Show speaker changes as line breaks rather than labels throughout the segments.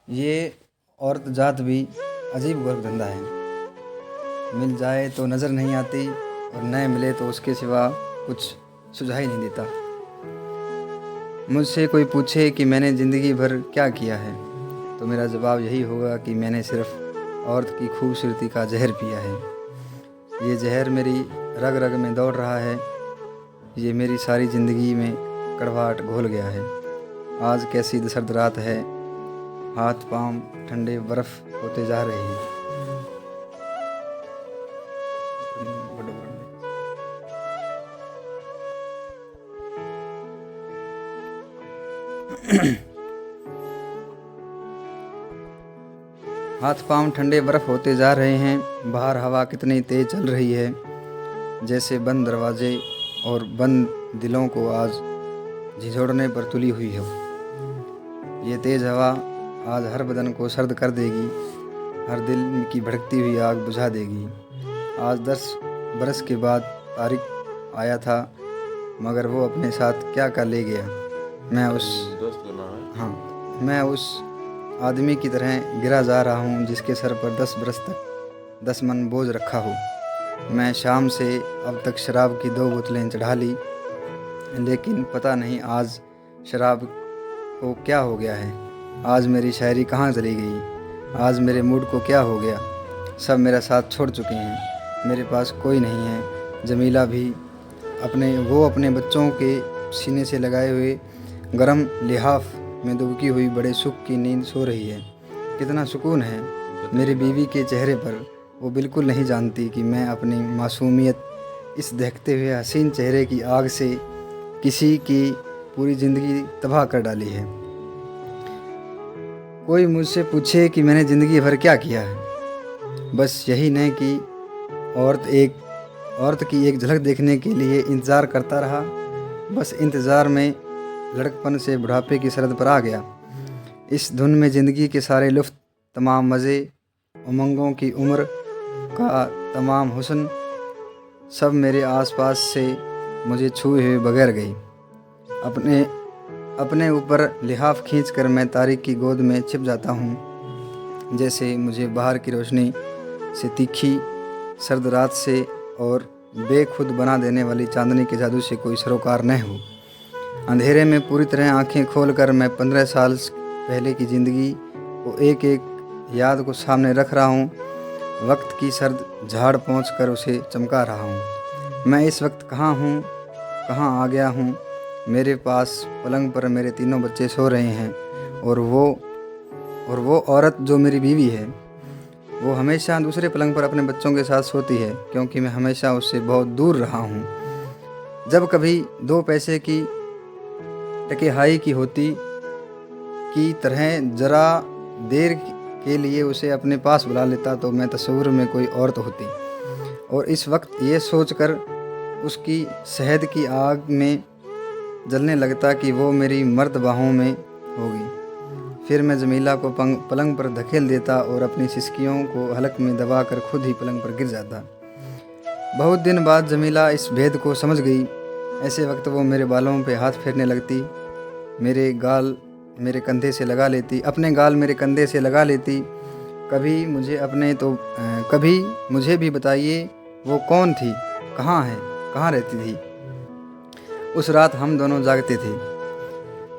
ये औरत जात भी अजीब गर्क धंधा है। मिल जाए तो नज़र नहीं आती और न मिले तो उसके सिवा कुछ सुझाई नहीं देता। मुझसे कोई पूछे कि मैंने ज़िंदगी भर क्या किया है तो मेरा जवाब यही होगा कि मैंने सिर्फ औरत की खूबसूरती का जहर पिया है। ये जहर मेरी रग रग में दौड़ रहा है। ये मेरी सारी ज़िंदगी में कड़वाहट घोल गया है। आज कैसी सर्द रात है, हाथ पांव ठंडे बर्फ़ होते जा रहे हैं। हाथ पांव ठंडे बर्फ़ होते जा रहे हैं। बाहर हवा कितनी तेज़ चल रही है, जैसे बंद दरवाजे और बंद दिलों को आज झिझोड़ने पर तुली हुई हो। ये तेज़ हवा आज हर बदन को सर्द कर देगी, हर दिल की भड़कती हुई आग बुझा देगी। आज 10 बरस के बाद तारिक आया था, मगर वो अपने साथ क्या क्या ले गया। मैं उस आदमी की तरह गिरा जा रहा हूँ जिसके सर पर 10 बरस तक 10 मन बोझ रखा हो। मैं शाम से अब तक शराब की 2 बोतलें चढ़ा ली, लेकिन पता नहीं आज शराब को क्या हो गया है। आज मेरी शायरी कहाँ चली गई, आज मेरे मूड को क्या हो गया। सब मेरा साथ छोड़ चुके हैं, मेरे पास कोई नहीं है। जमीला भी अपने बच्चों के सीने से लगाए हुए गरम लिहाफ में दुबकी हुई बड़े सुख की नींद सो रही है। कितना सुकून है मेरी बीवी के चेहरे पर। वो बिल्कुल नहीं जानती कि मैं अपनी मासूमियत इस दहकते हुए हसीन चेहरे की आग से किसी की पूरी ज़िंदगी तबाह कर डाली है। कोई मुझसे पूछे कि मैंने ज़िंदगी भर क्या किया है, बस यही नहीं कि औरत की एक झलक देखने के लिए इंतज़ार करता रहा। बस इंतज़ार में लड़कपन से बुढ़ापे की सरहद पर आ गया। इस धुन में ज़िंदगी के सारे लुत्फ़, तमाम मज़े, उमंगों की उम्र का तमाम हुस्न सब मेरे आसपास से मुझे छुए हुए बगैर गई। अपने ऊपर लिहाफ खींचकर मैं तारिक की गोद में छिप जाता हूँ, जैसे मुझे बाहर की रोशनी से, तीखी सर्द रात से और बेखुद बना देने वाली चांदनी के जादू से कोई सरोकार न हो। अंधेरे में पूरी तरह आंखें खोलकर मैं 15 साल पहले की ज़िंदगी को एक एक याद को सामने रख रहा हूँ। वक्त की सर्द झाड़ पहुँचकर उसे चमका रहा हूँ। मैं इस वक्त कहाँ हूँ, कहाँ आ गया हूँ। मेरे पास पलंग पर मेरे 3 बच्चे सो रहे हैं और वो औरत जो मेरी बीवी है, वो हमेशा दूसरे पलंग पर अपने बच्चों के साथ सोती है, क्योंकि मैं हमेशा उससे बहुत दूर रहा हूँ। जब कभी 2 पैसे की टकेहाई की होती की तरह ज़रा देर के लिए उसे अपने पास बुला लेता तो मैं तस्वीर में कोई औरत होती, और इस वक्त ये सोचकर उसकी शहद की आग में जलने लगता कि वो मेरी मर्द बाहों में होगी। फिर मैं जमीला को पलंग पर धकेल देता और अपनी सिसकियों को हलक में दबाकर खुद ही पलंग पर गिर जाता। बहुत दिन बाद जमीला इस भेद को समझ गई। ऐसे वक्त वो मेरे बालों पे हाथ फेरने लगती, मेरे गाल मेरे कंधे से लगा लेती, अपने गाल मेरे कंधे से लगा लेती। कभी मुझे भी बताइए वो कौन थी, कहाँ है, कहाँ रहती थी। उस रात हम दोनों जागते थे,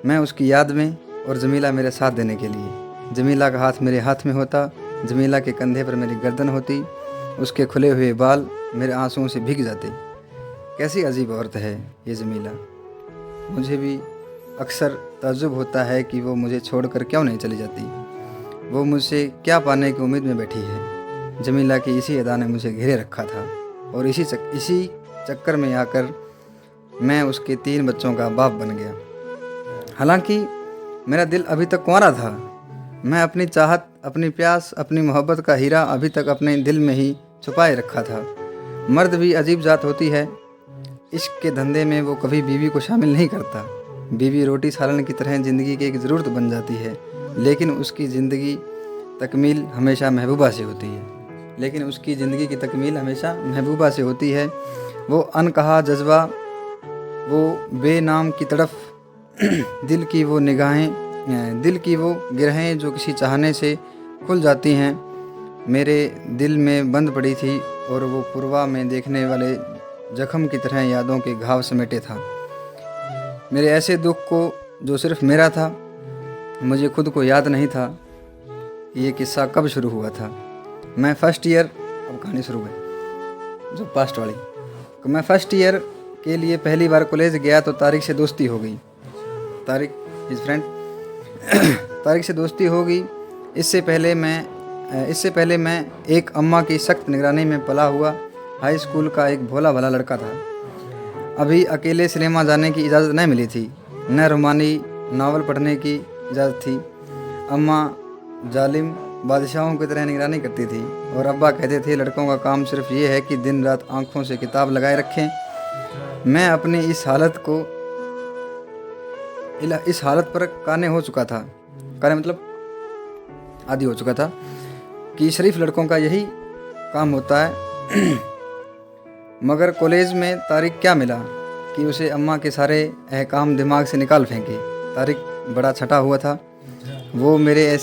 मैं उसकी याद में और जमीला मेरे साथ देने के लिए। जमीला का हाथ मेरे हाथ में होता, जमीला के कंधे पर मेरी गर्दन होती, उसके खुले हुए बाल मेरे आंसुओं से भीग जाते। कैसी अजीब औरत है ये जमीला। मुझे भी अक्सर ताज्जुब होता है कि वो मुझे छोड़कर क्यों नहीं चली जाती। वो मुझसे क्या पाने की उम्मीद में बैठी है। जमीला की इसी अदा ने मुझे घेरे रखा था, और इसी चक्कर में आकर मैं उसके 3 बच्चों का बाप बन गया। हालांकि मेरा दिल अभी तक कुंवारा था। मैं अपनी चाहत, अपनी प्यास, अपनी मोहब्बत का हीरा अभी तक अपने दिल में ही छुपाए रखा था। मर्द भी अजीब जात होती है। इश्क के धंधे में वो कभी बीवी को शामिल नहीं करता। बीवी रोटी सालन की तरह ज़िंदगी की एक ज़रूरत बन जाती है, लेकिन उसकी ज़िंदगी तकमील हमेशा महबूबा से होती है। वो अनकहा जज्बा, वो बेनाम की तड़फ, दिल की वो निगाहें, दिल की वो गिरहें जो किसी चाहने से खुल जाती हैं मेरे दिल में बंद पड़ी थी, और वो पूर्वा में देखने वाले जख्म की तरह यादों के घाव समेटे था। मेरे ऐसे दुख को जो सिर्फ मेरा था, मुझे खुद को याद नहीं था कि ये किस्सा कब शुरू हुआ था। मैं फर्स्ट ईयर, अब कहानी शुरू है जो पास्ट वाली। तो मैं फर्स्ट ईयर के लिए पहली बार कॉलेज गया तो तारिक से दोस्ती हो गई। तारिक हिज फ्रेंड तारिक से दोस्ती हो गई। इससे पहले मैं एक अम्मा की सख्त निगरानी में पला हुआ हाई स्कूल का एक भोला भाला लड़का था। अभी अकेले सिनेमा जाने की इजाज़त नहीं मिली थी, न रोमानी नावल पढ़ने की इजाज़त थी। अम्मा जालिम बादशाहों की तरह निगरानी करती थी, और अब्बा कहते थे लड़कों का काम सिर्फ ये है कि दिन रात आंखों से किताब लगाए रखें। मैं अपनी इस हालत पर काने हो चुका था, काने मतलब आदी हो चुका था कि शरीफ लड़कों का यही काम होता है। मगर कॉलेज में तारिक क्या मिला कि उसे अम्मा के सारे अहकाम दिमाग से निकाल फेंके। तारिक बड़ा छटा हुआ था। वो मेरे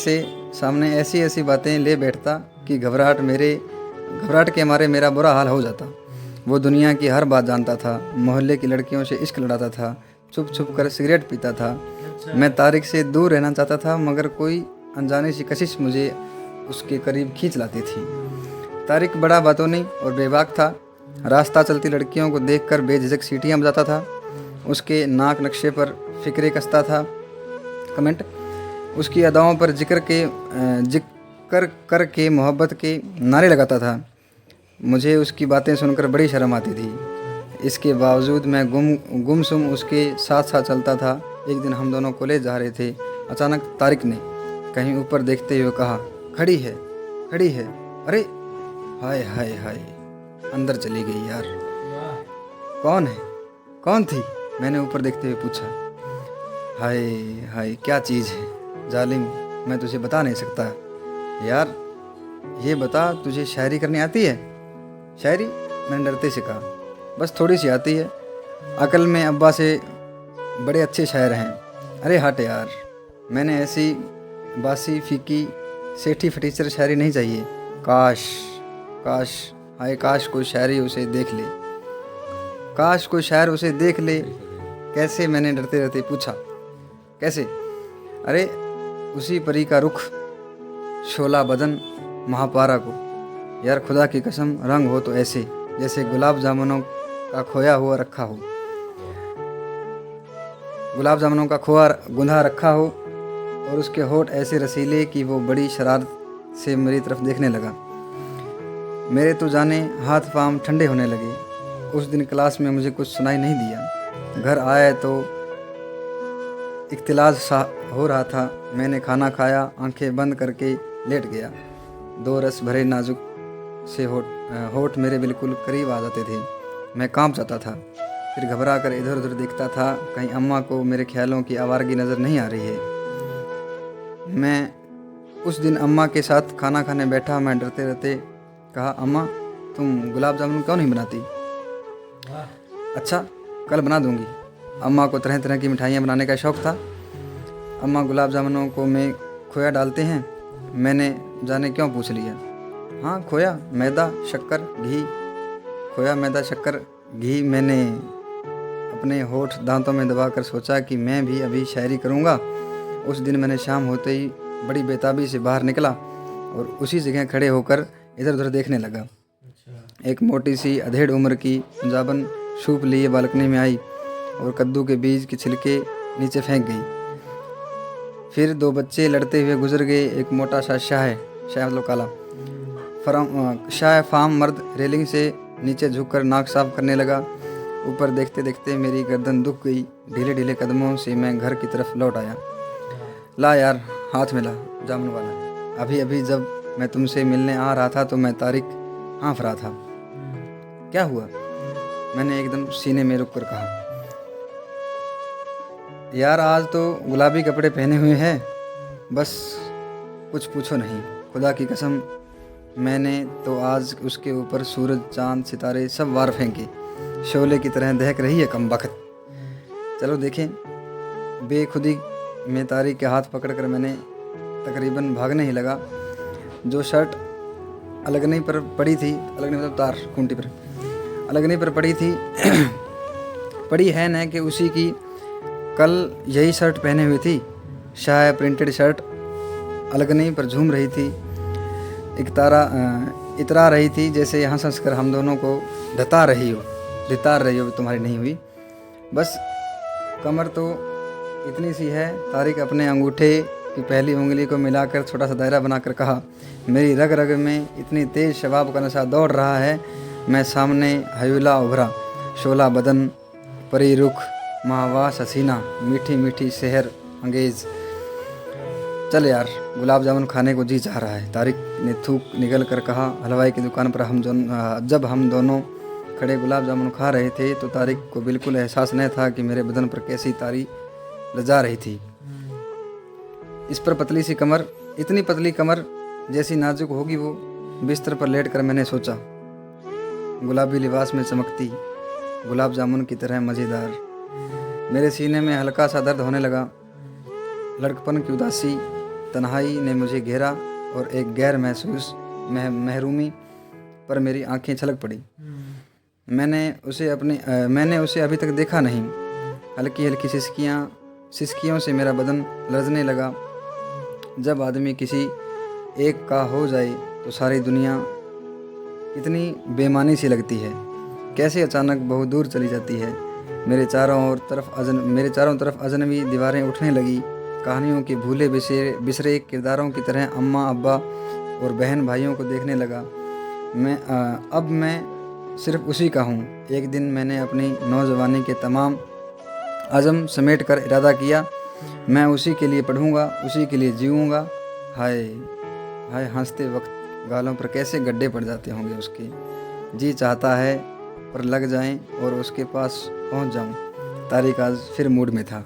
सामने ऐसी बातें ले बैठता कि घबराहट के मारे मेरा बुरा हाल हो जाता। वो दुनिया की हर बात जानता था, मोहल्ले की लड़कियों से इश्क लड़ाता था, छुप छुप कर सिगरेट पीता था। मैं तारिक से दूर रहना चाहता था, मगर कोई अनजानी सी कशिश मुझे उसके करीब खींच लाती थी। तारिक बड़ा बातूनी और बेबाक था। रास्ता चलती लड़कियों को देखकर बेझिझक सीटियाँ बजाता था। उसके नाक नक्शे पर फिक्रे कसता था। कमेंट। उसकी अदाओं पर जिक्र करके मोहब्बत के नारे लगाता था। मुझे उसकी बातें सुनकर बड़ी शर्म आती थी। इसके बावजूद मैं गुमसुम उसके साथ साथ चलता था। एक दिन हम दोनों कॉलेज जा रहे थे। अचानक तारिक ने कहीं ऊपर देखते हुए कहा, खड़ी है। अरे हाय हाय हाय, अंदर चली गई यार। कौन थी? मैंने ऊपर देखते हुए पूछा। हाय हाय, क्या चीज़ है जालिम, मैं तुझे बता नहीं सकता यार। ये बता, तुझे शायरी करनी आती है? शायरी? मैंने डरते से कहा, बस थोड़ी सी आती है। अकल में अब्बा से बड़े अच्छे शायर हैं। अरे हट यार, मैंने ऐसी बासी फीकी सेठी फटीचर शायरी नहीं चाहिए। काश कोई शायरी उसे देख ले। काश कोई शायर उसे देख ले। कैसे? मैंने डरते डरते पूछा। कैसे? अरे उसी परी का रुख, शोला बदन, महापारा को। यार खुदा की कसम, रंग हो तो ऐसे जैसे गुलाब जामुनों का खोया खोआ गुंधा रखा हो, और उसके होठ ऐसे रसीले कि वो बड़ी शरारत से मेरी तरफ देखने लगा। मेरे तो जाने हाथ पांव ठंडे होने लगे। उस दिन क्लास में मुझे कुछ सुनाई नहीं दिया। घर आया तो इख्तिलाज सा हो रहा था। मैंने खाना खाया, आंखें बंद करके लेट गया। दो रस भरे नाजुक से होठ मेरे बिल्कुल करीब आ जाते थे। मैं कांप जाता था। फिर घबरा कर इधर उधर देखता था, कहीं अम्मा को मेरे ख्यालों की आवारगी नज़र नहीं आ रही है। मैं उस दिन अम्मा के साथ खाना खाने बैठा। मैं डरते डरते कहा, अम्मा तुम गुलाब जामुन क्यों नहीं बनाती? अच्छा, कल बना दूंगी। अम्मा को तरह तरह की मिठाइयाँ बनाने का शौक़ था। अम्मा गुलाब जामुनों को में खोया डालते हैं। मैंने जाने क्यों पूछ लिया। हाँ, खोया, मैदा, शक्कर, घी। मैंने अपने होठ दांतों में दबाकर सोचा कि मैं भी अभी शायरी करूँगा। उस दिन मैंने शाम होते ही बड़ी बेताबी से बाहर निकला और उसी जगह खड़े होकर इधर उधर देखने लगा। एक मोटी सी अधेड़ उम्र की पंजाबन सूप लिए बालकनी में आई और कद्दू के बीज के छिलके नीचे फेंक गई। फिर दो बच्चे लड़ते हुए गुजर गए। एक मोटा सा शाह मतलब काला शाह फार्म मर्द रेलिंग से नीचे झुककर नाक साफ करने लगा। ऊपर देखते देखते मेरी गर्दन दुख गई। ढीले ढीले कदमों से मैं घर की तरफ लौट आया। ला यार, हाथ मिला जामुन वाला। अभी अभी जब मैं तुमसे मिलने आ रहा था तो मैं तारिक हाँफ रहा था। क्या हुआ? मैंने एकदम सीने में रुक कर कहा। यार आज तो गुलाबी कपड़े पहने हुए हैं, बस कुछ पूछो नहीं। खुदा की कसम, मैंने तो आज उसके ऊपर सूरज चांद सितारे सब वार फेंके। शोले की तरह दहक रही है कमबख्त। चलो देखें, में तारिक के हाथ पकड़कर मैंने तकरीबन भागने ही लगा। जो शर्ट अलगनी पर पड़ी थी, अलगनी मतलब तार खूंटी पर अलगनी पर पड़ी थी पड़ी है न कि उसी की कल यही शर्ट पहने हुई थी। शाह प्रिंटेड शर्ट अलगनी पर झूम रही थी, एक तारा इतरा रही थी, जैसे हंस हंस कर हम दोनों को धितार रही हो तुम्हारी नहीं हुई। बस कमर तो इतनी सी है। तारिक अपने अंगूठे की पहली उंगली को मिलाकर छोटा सा दायरा बनाकर कहा, मेरी रग रग में इतनी तेज़ शबाब का नशा दौड़ रहा है। मैं सामने हयूला उभरा, शोला बदन, परी रुख, माहवास हसीना, मीठी मीठी शहर अंगेज़। चल यार, गुलाब जामुन खाने को जी चाह रहा है। तारिक ने थूक निकल कर कहा। हलवाई की दुकान पर जब हम दोनों खड़े गुलाब जामुन खा रहे थे तो तारिक को बिल्कुल एहसास नहीं था कि मेरे बदन पर कैसी तारी लजा रही थी। इस पर पतली सी कमर, इतनी पतली कमर जैसी नाजुक होगी वो। बिस्तर पर लेटकर मैंने सोचा, गुलाबी लिबास में चमकती, गुलाब जामुन की तरह मज़ेदार। मेरे सीने में हल्का सा दर्द होने लगा। लड़कपन की उदासी, तन्हाई ने मुझे घेरा और एक गैर महसूस महरूमी पर मेरी आंखें छलक पड़ी। मैंने उसे अभी तक देखा नहीं। हल्की हल्की सिसकियों से मेरा बदन लरजने लगा। जब आदमी किसी एक का हो जाए तो सारी दुनिया इतनी बेमानी सी लगती है, कैसे अचानक बहुत दूर चली जाती है। मेरे चारों तरफ अजनबी दीवारें उठने लगी। कहानियों के भूले बिसरे किरदारों की तरह अम्मा, अब्बा और बहन भाइयों को देखने लगा। अब मैं सिर्फ उसी का हूँ। एक दिन मैंने अपनी नौजवानी के तमाम अज़म समेट कर इरादा किया, मैं उसी के लिए पढ़ूँगा, उसी के लिए जीऊँगा। हाय हाय, हंसते वक्त गालों पर कैसे गड्ढे पड़ जाते होंगे उसके। जी चाहता है पर लग जाएं और उसके पास पहुंच जाऊं। तारिक आज फिर मूड में था।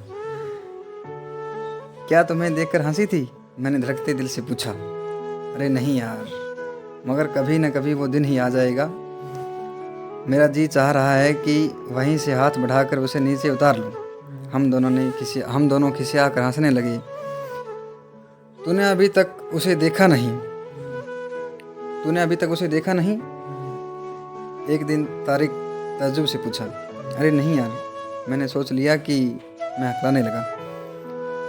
क्या तुम्हें देखकर हंसी थी? मैंने धड़कते दिल से पूछा। अरे नहीं यार, मगर कभी न कभी वो दिन ही आ जाएगा। मेरा जी चाह रहा है कि वहीं से हाथ बढ़ाकर उसे नीचे उतार लूं। हम दोनों खिसिया कर हंसने लगे। तूने अभी तक उसे देखा नहीं? एक दिन तारिक ताज्जुब से पूछा। अरे नहीं यार, मैंने सोच लिया कि मैं हकलाने लगा।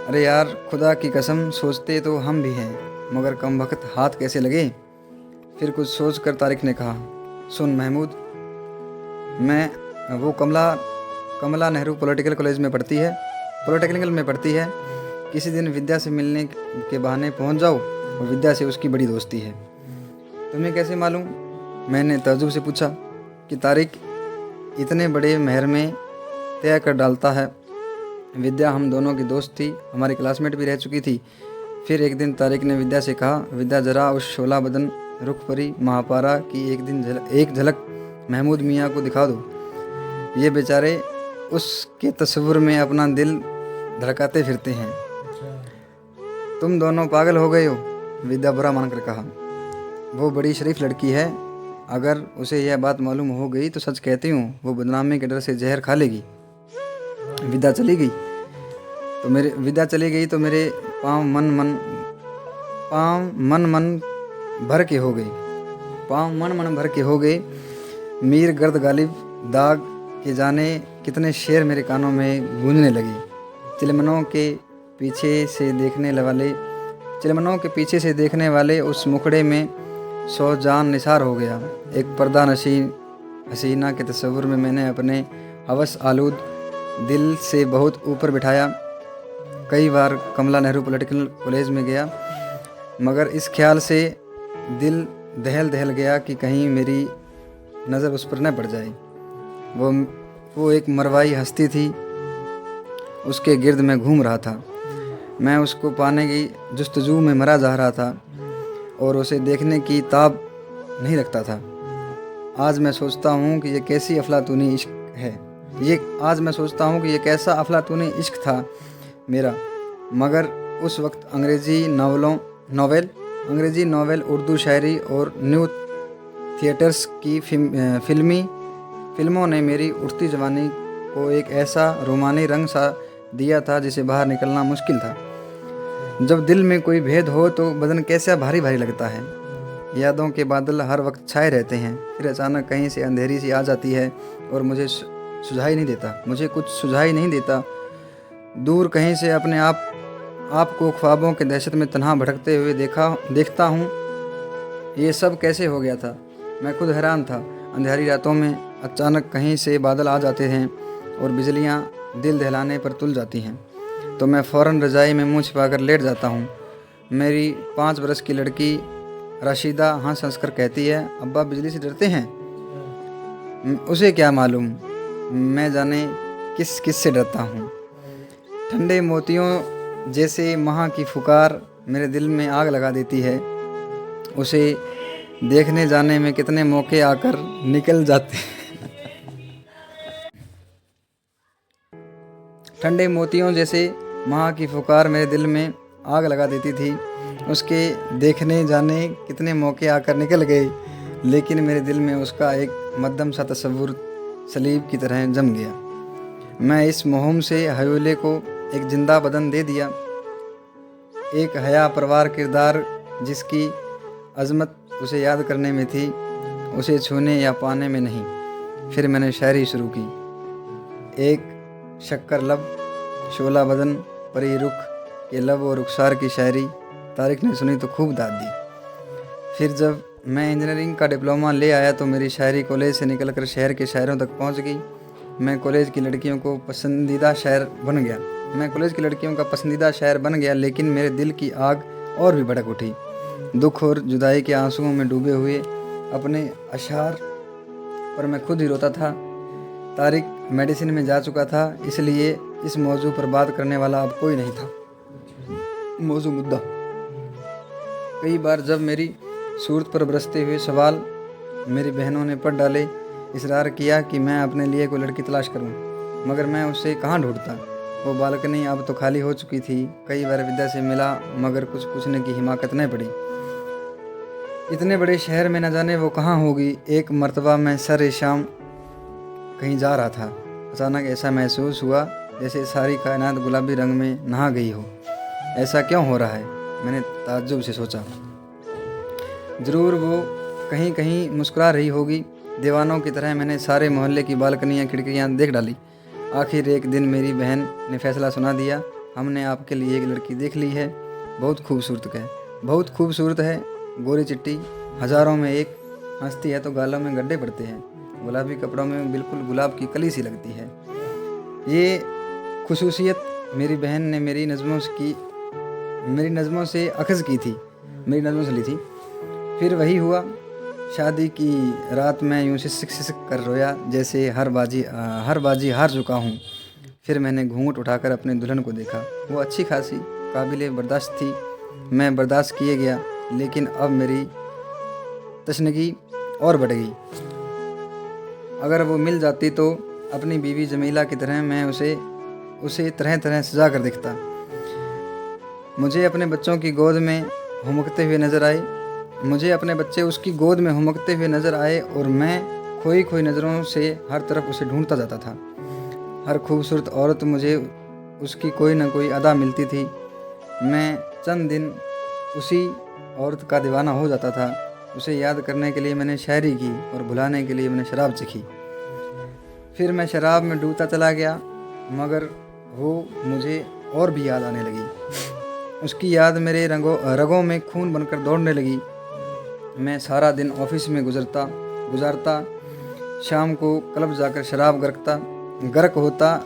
अरे यार, खुदा की कसम, सोचते तो हम भी हैं, मगर कम वक्त हाथ कैसे लगे। फिर कुछ सोचकर तारिक ने कहा, सुन महमूद, वो कमला नेहरू पॉलिटेक्निकल में पढ़ती है। किसी दिन विद्या से मिलने के बहाने पहुंच जाओ, और विद्या से उसकी बड़ी दोस्ती है। तुम्हें कैसे मालूम? मैंने ताज्जुब से पूछा कि तारिक इतने बड़े महर में तय कर डालता है। विद्या हम दोनों की दोस्त थी, हमारी क्लासमेट भी रह चुकी थी। फिर एक दिन तारिक ने विद्या से कहा, विद्या जरा उस शोला बदन रुख परी महापारा की एक झलक महमूद मियाँ को दिखा दो। ये बेचारे उसके तस्वुर में अपना दिल धड़काते फिरते हैं। तुम दोनों पागल हो गए हो, विद्या बुरा मानकर कहा। वो बड़ी शरीफ लड़की है, अगर उसे यह बात मालूम हो गई तो सच कहती हूँ वो बदनामी के डर से जहर खा लेगी। विद्या चली गई तो मेरे पाँव मन भर के हो गए। मीर गर्द गालिब दाग के जाने कितने शेर मेरे कानों में गूंजने लगे। चिलमनों के पीछे से देखने वाले उस मुखड़े में सौ जान निसार हो गया। एक पर्दा नशीन हसीना के तस्वुर में मैंने अपने हवस आलूद दिल से बहुत ऊपर बिठाया। कई बार कमला नेहरू पॉलिटेक्निकल कॉलेज में गया, मगर इस ख्याल से दिल दहल गया कि कहीं मेरी नज़र उस पर न पड़ जाए। वो एक मरवाई हस्ती थी, उसके गिर्द में घूम रहा था। मैं उसको पाने की जुस्तजू में मरा जा रहा था और उसे देखने की ताब नहीं रखता था। आज मैं सोचता हूँ कि ये कैसा अफलातूनी इश्क था मेरा। मगर उस वक्त अंग्रेज़ी नॉवेल, उर्दू शायरी और न्यू थिएटर्स की फिल्मों ने मेरी उठती जवानी को एक ऐसा रोमानी रंग सा दिया था जिसे बाहर निकलना मुश्किल था। जब दिल में कोई भेद हो तो बदन कैसा भारी भारी लगता है। यादों के बादल हर वक्त छाए रहते हैं, फिर अचानक कहीं से अंधेरी सी आ जाती है और मुझे कुछ सुझाई नहीं देता। दूर कहीं से अपने आप को ख्वाबों के दहशत में तन्हा भटकते हुए देखता हूँ। ये सब कैसे हो गया था, मैं खुद हैरान था। अंधेरी रातों में अचानक कहीं से बादल आ जाते हैं और बिजलियाँ दिल दहलाने पर तुल जाती हैं, तो मैं फ़ौरन रज़ाई में मुँह छिपाकर लेट जाता हूँ। मेरी 5 बरस की लड़की राशिदा हंस हंस कर कहती है, अब्बा बिजली से डरते हैं? उसे क्या मालूम, मैं जाने किस किस से डरता हूँ। ठंडे मोतियों जैसे माँ की पुकार मेरे दिल में आग लगा देती है। उसे देखने जाने में कितने मौके आकर निकल जाते ठंडे मोतियों जैसे माँ की पुकार मेरे दिल में आग लगा देती थी। उसके देखने जाने कितने मौके आकर निकल गए, लेकिन मेरे दिल में उसका एक मध्यम सा तस्वुर सलीब की तरह जम गया। मैं इस मुहिम से हवेले को एक जिंदा बदन दे दिया, एक हया परवार किरदार जिसकी अजमत उसे याद करने में थी, उसे छूने या पाने में नहीं। फिर मैंने शायरी शुरू की। एक शक्कर लब, शोला बदन, परी रुख के लब और रुखसार की शायरी तारिक ने सुनी तो खूब दाद दी। फिर जब मैं इंजीनियरिंग का डिप्लोमा ले आया तो मेरी शायरी कॉलेज से निकलकर शहर के शायरों तक पहुंच गई। मैं कॉलेज की लड़कियों का पसंदीदा शायर बन गया, लेकिन मेरे दिल की आग और भी भड़क उठी। दुख और जुदाई के आंसुओं में डूबे हुए अपने अशार पर मैं खुद ही रोता था। तारिक मेडिसिन में जा चुका था, इसलिए इस मौजू पर बात करने वाला अब कोई नहीं था। मुद्दा कई बार जब मेरी सूरत पर बरसते हुए सवाल मेरी बहनों ने पढ़ डाले, इसरार किया कि मैं अपने लिए कोई लड़की तलाश करूं, मगर मैं उसे कहाँ ढूंढता। वो बालकनी अब तो खाली हो चुकी थी। कई बार विद्या से मिला, मगर कुछ पूछने की हिम्मत नहीं पड़ी। इतने बड़े शहर में न जाने वो कहाँ होगी। एक मर्तबा मैं सर शाम कहीं जा रहा था, अचानक ऐसा महसूस हुआ जैसे सारी कायनात गुलाबी रंग में नहा गई हो। ऐसा क्यों हो रहा है, मैंने ताज्जुब से सोचा। ज़रूर वो कहीं कहीं मुस्कुरा रही होगी। दीवानों की तरह मैंने सारे मोहल्ले की बालकनियाँ खिड़कियाँ देख डाली। आखिर एक दिन मेरी बहन ने फैसला सुना दिया, हमने आपके लिए एक लड़की देख ली है। बहुत खूबसूरत है, गोरी चिट्टी, हज़ारों में एक, हंसती है तो गालों में गड्ढे पड़ते हैं, गुलाबी कपड़ों में बिल्कुल गुलाब की कली सी लगती है। ये खुसूसियत मेरी बहन ने मेरी नज़मों से अखज़ ली थी। फिर वही हुआ। शादी की रात मैं यूँ सिसक कर रोया, जैसे हर बाजी हार चुका हूँ। फिर मैंने घूंघट उठाकर अपने दुल्हन को देखा। वो अच्छी खासी काबिले बर्दाश्त थी। मैं बर्दाश्त किए गया, लेकिन अब मेरी तशनगी और बढ़ गई। अगर वो मिल जाती तो अपनी बीवी जमीला की तरह मैं उसे तरह तरह सजा कर दिखता। मुझे अपने बच्चे उसकी गोद में हुमकते हुए नज़र आए और मैं खोई नज़रों से हर तरफ उसे ढूंढता जाता था। हर खूबसूरत औरत मुझे उसकी कोई न कोई अदा मिलती थी। मैं चंद दिन उसी औरत का दीवाना हो जाता था। उसे याद करने के लिए मैंने शायरी की और भुलाने के लिए मैंने शराब चखी। फिर मैं शराब में डूबता चला गया, मगर वो मुझे और भी याद आने लगी। उसकी याद मेरे रगों में खून बनकर दौड़ने लगी। मैं सारा दिन ऑफिस में गुजारता, शाम को क्लब जाकर शराब गर्क होता,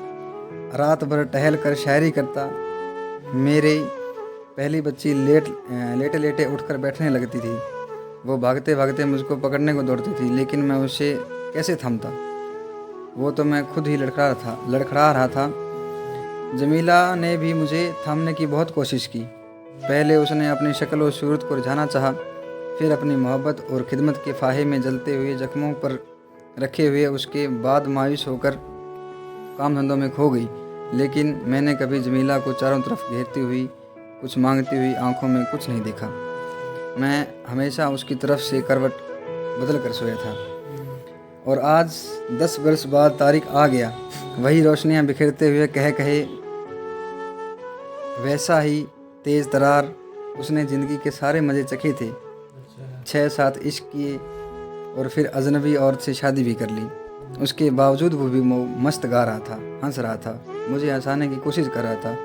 रात भर टहल कर शायरी करता। मेरी पहली बच्ची लेटे लेटे उठकर बैठने लगती थी। वो भागते भागते मुझको पकड़ने को दौड़ती थी, लेकिन मैं उसे कैसे थामता। वो तो मैं खुद ही लड़खड़ा रहा था। जमीला ने भी मुझे थामने की बहुत कोशिश की। पहले उसने अपनी शक्ल और सूरत को रिझाना चाहा, फिर अपनी मोहब्बत और खिदमत के फाहे में जलते हुए जख्मों पर रखे हुए उसके बाद मायूस होकर काम धंधों में खो गई। लेकिन मैंने कभी जमीला को चारों तरफ घेरती हुई, कुछ मांगती हुई आंखों में कुछ नहीं देखा। मैं हमेशा उसकी तरफ से करवट बदल कर सोया था। और आज 10 वर्ष बाद तारिक आ गया। वही रोशनियां बिखेरते हुए वैसा ही तेज़ तरार उसने ज़िंदगी के सारे मज़े चखे थे। 6-7 इश्क किए और फिर अजनबी औरत से शादी भी कर ली। उसके बावजूद वो भी मस्त गा रहा था, हंस रहा था, मुझे हंसाने की कोशिश कर रहा था।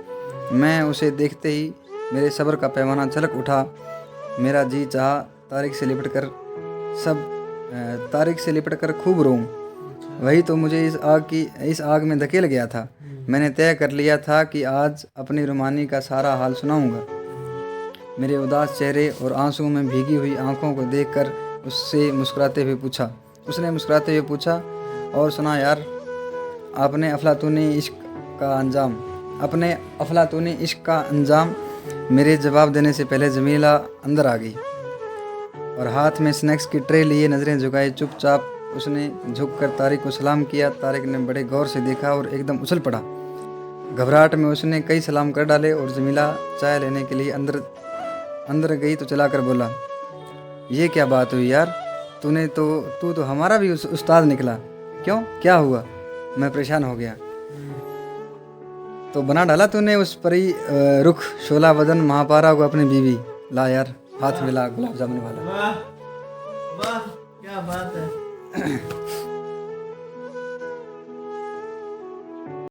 मैं उसे देखते ही मेरे सब्र का पैमाना छलक उठा। मेरा जी चाहा तारिक से लिपट कर खूब रोऊं। वही तो मुझे इस आग में धकेल गया था। मैंने तय कर लिया था कि आज अपनी रुमानी का सारा हाल सुनाऊंगा। मेरे उदास चेहरे और आंसुओं में भीगी हुई आंखों को देखकर उसने मुस्कुराते हुए पूछा, और सुना यार, अपने अफलातूनी इश्क का अंजाम। मेरे जवाब देने से पहले जमीला अंदर आ गई और हाथ में स्नैक्स की ट्रे लिए नज़रें झुकाई। चुपचाप उसने झुककर तारिक को सलाम किया। तारिक ने बड़े गौर से देखा और एकदम उछल पड़ा। घबराहट में उसने कई सलाम कर डाले और जमीला चाय लेने के लिए अंदर गई तो चलाकर बोला, ये क्या बात हुई यार, तू तो हमारा भी उस्ताद निकला। क्यों, क्या हुआ? मैं परेशान हो गया। तो बना डाला तूने उस परी रुख शोला वदन महापारा को अपनी बीवी। ला यार, हाथ मिला गुलाब जामुन वाला।
वाह वाह, क्या बात है।